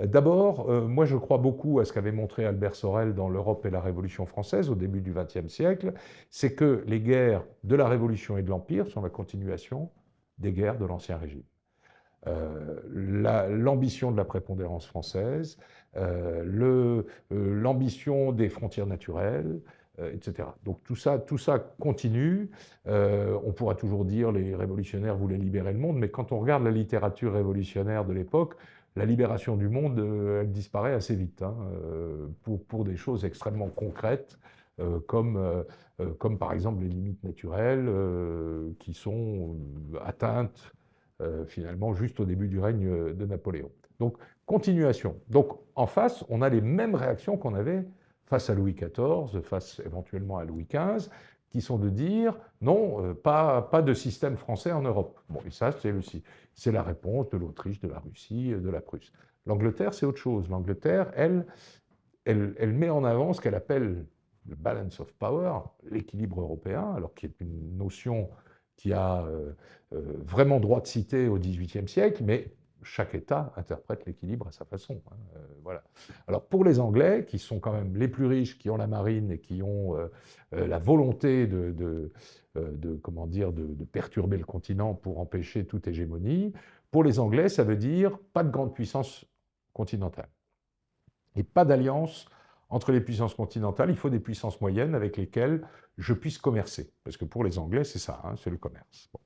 D'abord, moi je crois beaucoup à ce qu'avait montré Albert Sorel dans l'Europe et la Révolution française au début du XXe siècle, c'est que les guerres de la Révolution et de l'Empire sont la continuation des guerres de l'Ancien Régime. L'ambition de la prépondérance française, l'ambition des frontières naturelles, etc. Donc tout ça continue. On pourra toujours dire les révolutionnaires voulaient libérer le monde, mais quand on regarde la littérature révolutionnaire de l'époque, la libération du monde, elle disparaît assez vite, hein, pour des choses extrêmement concrètes, comme par exemple les limites naturelles qui sont atteintes finalement juste au début du règne de Napoléon. Donc, continuation. Donc, en face, on a les mêmes réactions qu'on avait face à Louis XIV, face éventuellement à Louis XV, qui sont de dire non, pas de système français en Europe. Bon, et ça, c'est la réponse de l'Autriche, de la Russie, de la Prusse. L'Angleterre, c'est autre chose. L'Angleterre, elle met en avant ce qu'elle appelle le balance of power, l'équilibre européen, alors qui est une notion qui a vraiment droit de cité au XVIIIe siècle, mais chaque État interprète l'équilibre à sa façon. Hein, voilà. Alors pour les Anglais, qui sont quand même les plus riches, qui ont la marine et qui ont la volonté comment dire, de perturber le continent pour empêcher toute hégémonie, pour les Anglais, ça veut dire pas de grande puissance continentale et pas d'alliance entre les puissances continentales. Il faut des puissances moyennes avec lesquelles je puisse commercer. Parce que pour les Anglais, c'est ça, hein, c'est le commerce. Bon.